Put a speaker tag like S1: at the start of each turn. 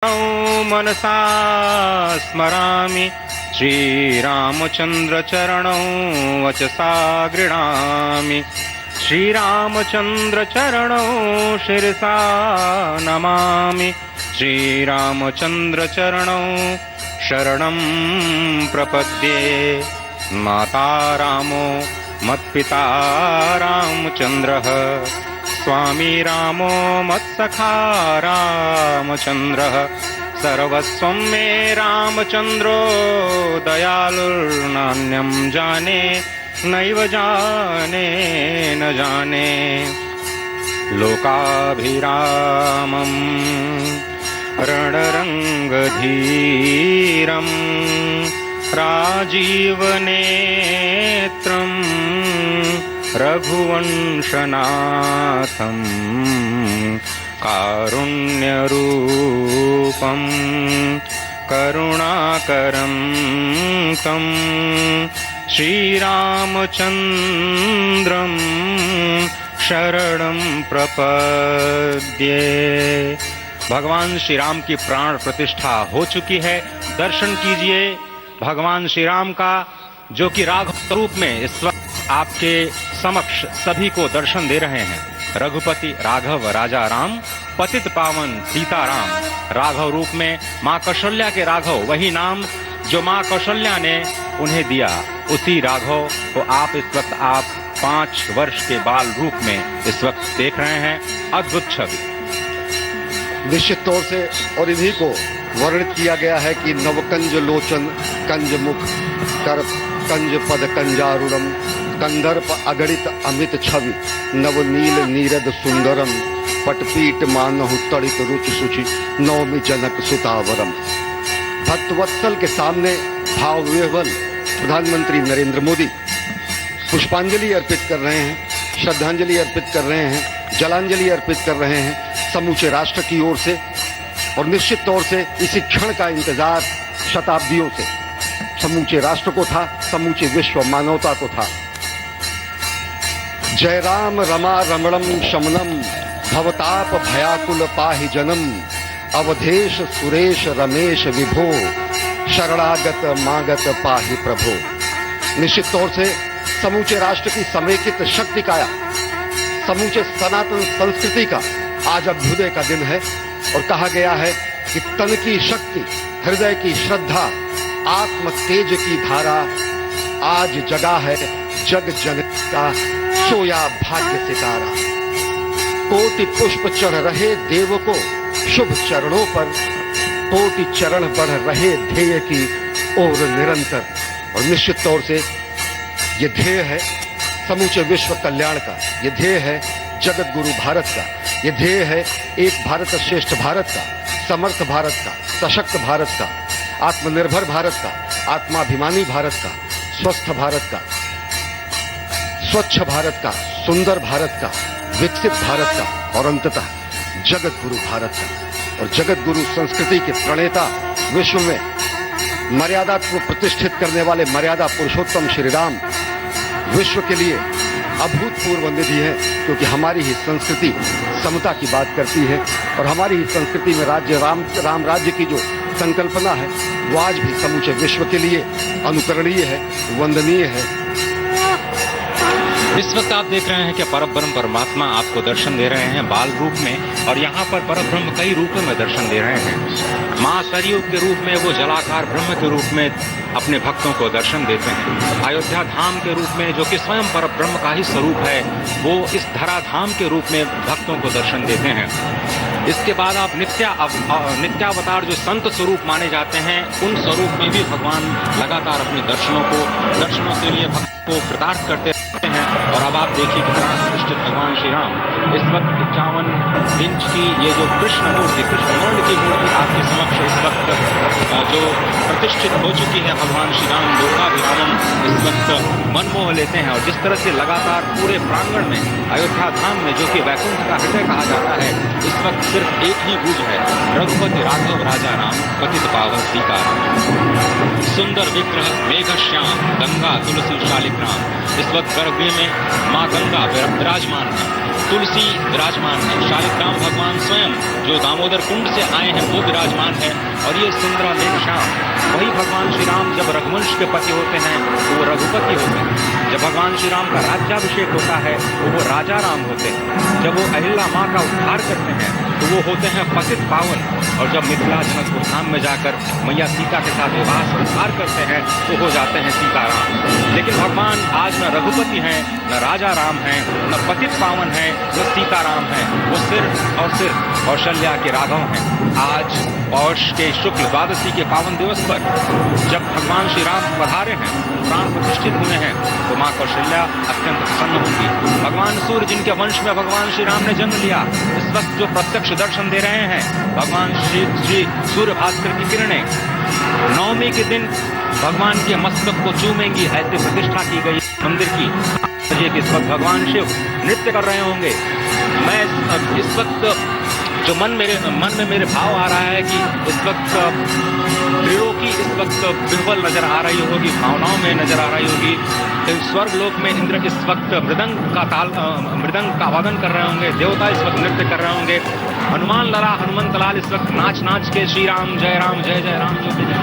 S1: मनसा स्मरामि श्रीरामचन्द्रचरणौ वचसा गृह्णामि श्रीरामचन्द्रचरणौ शिरसा नमामि श्रीरामचन्द्रचरणौ शरणं प्रपद्ये। माता रामो मत्पिता रामचन्द्रः स्वामी रामो मत्सखा रामचन्द्रः सर्वस्वं मे रामचन्द्रो दयालुर्नान्यं जाने नैव जाने न जाने। लोकाभिरामं रणरङ्गधीरं राजीवनेत्रं रघुवंशनाथं कारुण्यरूपं करुणाकरं तं श्रीरामचन्द्रं शरणं प्रपद्ये। भगवान श्री राम की प्राण प्रतिष्ठा हो चुकी है। दर्शन कीजिए भगवान श्री राम का, जो कि राघव रूप में इस वक्त आपके समक्ष सभी को दर्शन दे रहे हैं। रघुपति राघव राजा राम, पतित पावन सीताराम। राघव रूप में माँ कौशल्या के राघव, वही नाम जो माँ कौशल्या ने उन्हें दिया, उसी राघव को आप इस वक्त 5 वर्ष के बाल रूप में इस वक्त देख रहे हैं। अद्भुत छवि।
S2: निश्चित तौर से और इन्हीं को वर्णित किया गया है कि नवकंज लोचन कंज मुख कर कंज पद कंजारुणम कंदर्प अगणित अमित छवि नवनील नीरद सुंदरम पटपीट मानहु तड़ित रुचि सुचि नवमी जनक सुतावरम। भक्तवत्सल के सामने भाव विह्वल प्रधानमंत्री नरेंद्र मोदी पुष्पांजलि अर्पित कर रहे हैं, श्रद्धांजलि अर्पित कर रहे हैं, जलांजलि अर्पित कर रहे हैं समूचे राष्ट्र की ओर से। और निश्चित तौर से इसी क्षण का इंतजार शताब्दियों से समूचे राष्ट्र को था, समूचे विश्व मानवता को था। जय राम रमा रमणम शमनम भवताप भयाकुल पाहि जनम अवधेश सुरेश रमेश विभो शरणागत मागत पाहि प्रभो। निश्चित तौर से समूचे राष्ट्र की समेकित शक्ति का, समूचे सनातन संस्कृति का आज अभ्युदय का दिन है। और कहा गया है कि तन की शक्ति, हृदय की श्रद्धा, आत्म तेज की धारा आज जगा है जग जनक का सोया भाग्य सितारा। कोटि पुष्प चढ़ रहे देव को शुभ चरणों पर, कोटि चरण बढ़ रहे ध्येय की ओर निरंतर। और निश्चित तौर से ये ध्येय है समूचे विश्व कल्याण का, ये ध्येय है जगत गुरु भारत का, ये ध्येय है एक भारत श्रेष्ठ भारत का, समर्थ भारत का, सशक्त भारत का, आत्मनिर्भर भारत का, आत्माभिमानी भारत का, स्वस्थ भारत का, स्वच्छ भारत का, सुंदर भारत का, विकसित भारत का और अंततः जगत गुरु भारत का। और जगत गुरु संस्कृति के प्रणेता, विश्व में मर्यादा को प्रतिष्ठित करने वाले मर्यादा पुरुषोत्तम श्री राम विश्व के लिए अभूतपूर्व निधि है, क्योंकि हमारी ही संस्कृति समता की बात करती है। और हमारी ही संस्कृति में राज्य राम राज्य की जो संकल्पना है वो आज भी समूचे विश्व के लिए अनुकरणीय है, वंदनीय है।
S1: इस वक्त आप देख रहे हैं कि परब्रह्म परमात्मा आपको दर्शन दे रहे हैं बाल रूप में, और यहाँ पर परब्रह्म कई रूपों में दर्शन दे रहे हैं। माँ सरयू के रूप में वो जलाकार ब्रह्म के रूप में अपने भक्तों को दर्शन देते हैं। अयोध्या धाम के रूप में, जो कि स्वयं परब्रह्म का ही स्वरूप है, वो इस धरा धाम के रूप में भक्तों को दर्शन देते हैं। इसके बाद आप नित्यावतार जो संत स्वरूप माने जाते हैं, उन स्वरूप में भी भगवान लगातार अपने दर्शनों के लिए भक्त को कृतार्थ करते हैं। और अब आप देखिए कितना प्रतिष्ठित भगवान श्री राम इस वक्त 51 इंच की ये जो कृष्ण वर्ण की मूर्ति आपके समक्ष इस वक्त जो प्रतिष्ठित हो चुकी है। भगवान श्री राम लोकाभिरामम इस वक्त मनमोह लेते हैं। और जिस तरह से लगातार पूरे प्रांगण में अयोध्या धाम में, जो कि वैकुंठ का हृदय कहा जाता है, इस वक्त सिर्फ एक ही गूंज है, रघुपति राघव राजा राम, पतित पावन सीताराम। सुंदर विग्रह मेघ श्याम गंगा तुलसी शालिग्राम। इस वक्त गर्भगृह में माँ गंगा विराजमान है। तुलसी विराजमान है, शालिग्राम भगवान स्वयं जो दामोदर कुंड से आए हैं वो विराजमान है, और ये सुंदरा लेक श्याम वही भगवान श्री राम जब रघुवंश के पति होते हैं तो वो रघुपति होते हैं, जब भगवान श्री राम का राज्याभिषेक होता है तो वो राजा राम होते हैं, जब वो अहिल्या माँ का उद्धार करते हैं तो वो होते हैं पतित पावन, और जब मिथिला जनकपुर धाम में जाकर मैया सीता के साथ विवाह संस्कार करते हैं तो हो जाते हैं सीताराम। लेकिन भगवान आज न रघुपति हैं, न राजा राम हैं, न पतित पावन हैं, न सीताराम हैं, वो सिर्फ कौशल्या के राघव हैं। आज पौष के शुक्ल द्वादशी के पावन दिवस पर जब भगवान श्री राम पधारे हैं, प्राण प्रतिष्ठित हुए हैं, तो माँ कौशल्या अत्यंत प्रसन्न होंगी। भगवान सूर्य जिनके वंश में भगवान श्री राम ने जन्म लिया, इस वक्त जो प्रत्यक्ष दर्शन दे रहे हैं, भगवान श्री सूर्य भास्कर की किरणें नवमी के दिन भगवान के मस्तक को चूमेंगी, ऐसे प्रतिष्ठा की गई मंदिर की। इस वक्त भगवान शिव नृत्य कर रहे होंगे। मैं इस वक्त जो मन में मेरे भाव आ रहा है कि इस वक्त त्रिलोकी इस वक्त विह्वल नजर आ रही होगी, भावनाओं में नजर आ रही होगी। स्वर्ग लोक में इंद्र इस वक्त मृदंग का वादन कर रहे होंगे, देवता इस वक्त नृत्य कर रहे होंगे, हनुमान लला हनुमंत लाल इस वक्त नाच नाच के श्री राम जय जय राम जो भी जय।